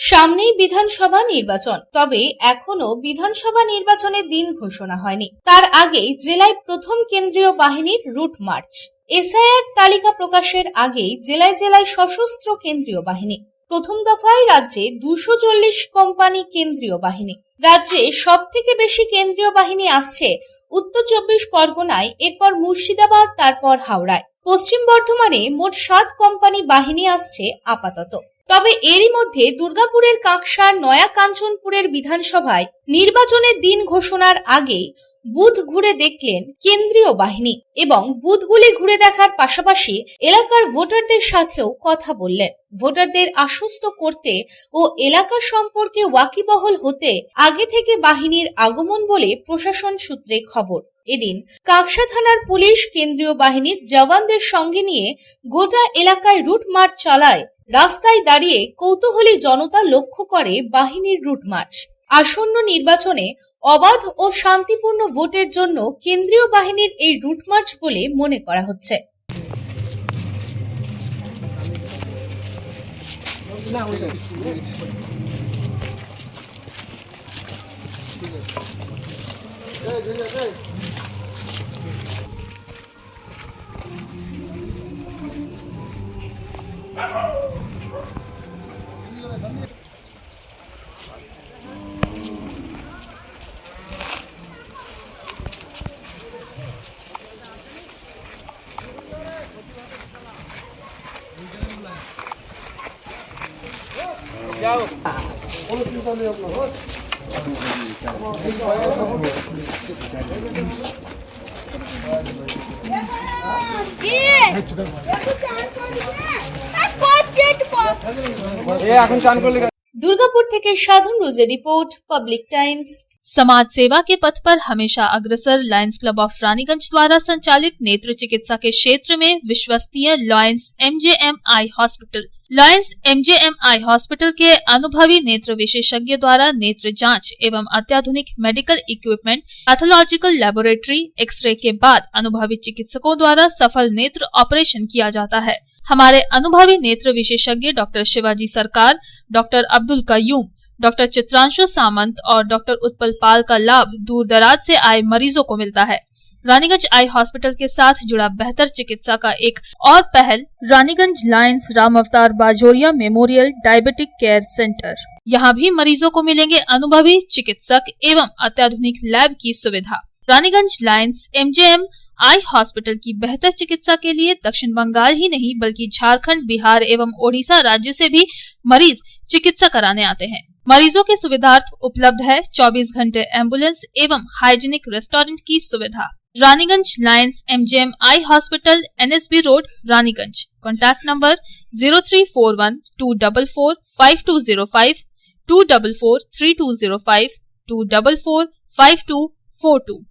সামনেই বিধানসভা নির্বাচন, তবে এখনো বিধানসভা নির্বাচনের দিন ঘোষণা হয়নি। তার আগেই জেলায় প্রথম কেন্দ্রীয় বাহিনীর রুট মার্চ। এসআইআর তালিকা প্রকাশের আগেই জেলায় জেলায় সশস্ত্র কেন্দ্রীয় বাহিনী। প্রথম দফায় রাজ্যে 240 কোম্পানি কেন্দ্রীয় বাহিনী। রাজ্যে সব থেকে বেশি কেন্দ্রীয় বাহিনী আসছে উত্তর 24 পরগনায়, এরপর মুর্শিদাবাদ, তারপর হাওড়ায়। পশ্চিম বর্ধমানে মোট 7 কোম্পানি বাহিনী আসছে আপাতত। তবে এরই মধ্যে দুর্গাপুরের কাঁকসার নয়া কাঞ্চনপুরের বিধানসভায় নির্বাচনের দিন ঘোষণার আগে বুথ ঘুরে দেখলেন কেন্দ্রীয় বাহিনী এবং বুথগুলি ঘুরে দেখার পাশাপাশি এলাকার ভোটারদের সাথেও কথা বললেন। ভোটারদের আশ্বস্ত করতে ও এলাকা সম্পর্কে ওয়াকিবহল হতে আগে থেকে বাহিনীর আগমন বলে প্রশাসন সূত্রে খবর। এদিন কাঁকসা থানার পুলিশ কেন্দ্রীয় বাহিনীর জওয়ানদের সঙ্গে নিয়ে গোটা এলাকায় রুট মার্চ চালায়। রাস্তায় দাঁড়িয়ে কৌতূহলী জনতা লক্ষ্য করে বাহিনীর রুট মার্চ। আসন্ন নির্বাচনে অবাধ ও শান্তিপূর্ণ ভোটের জন্য কেন্দ্রীয় বাহিনীর এই রুট মার্চ বলে মনে করা হচ্ছে। दुर्गापुर থেকে साधन रोजे रिपोर्ट, पब्लिक टाइम्स। समाज सेवा के पथ पर हमेशा अग्रसर लायंस क्लब ऑफ रानीगंज द्वारा संचालित नेत्र चिकित्सा के क्षेत्र में विश्वसनीय lions MJM eye hospital. Lions MJM eye hospital के अनुभवी नेत्र विशेषज्ञ द्वारा नेत्र जांच एवं अत्याधुनिक medical equipment, pathological laboratory, x-ray के बाद अनुभवी चिकित्सकों द्वारा सफल नेत्र ऑपरेशन किया जाता है। हमारे अनुभवी नेत्र विशेषज्ञ डॉक्टर शिवाजी सरकार, डॉक्टर अब्दुल कयूम, डॉक्टर चित्रांशु सामंत और डॉक्टर उत्पल पाल का लाभ दूर दराज से आए मरीजों को मिलता है। रानीगंज आई हॉस्पिटल के साथ जुड़ा बेहतर चिकित्सा का एक और पहल रानीगंज लायंस राम अवतार Bajoria memorial diabetic care centre. यहाँ भी मरीजों को मिलेंगे अनुभवी चिकित्सक एवं अत्याधुनिक लैब की सुविधा। Raniganj Lions MJM eye hospital की बेहतर चिकित्सा के लिए दक्षिण बंगाल ही नहीं बल्कि झारखंड, बिहार एवं ओडिशा राज्य से भी मरीज चिकित्सा कराने आते हैं। मरीजों के सुविधार्थ उपलब्ध है 24 घंटे एम्बुलेंस एवं हाइजीनिक रेस्टोरेंट की सुविधा। Raniganj Lions MJM eye hospital, NSB road, Raniganj. Contact number 0341 244 5205, 244 3205, 244 5242।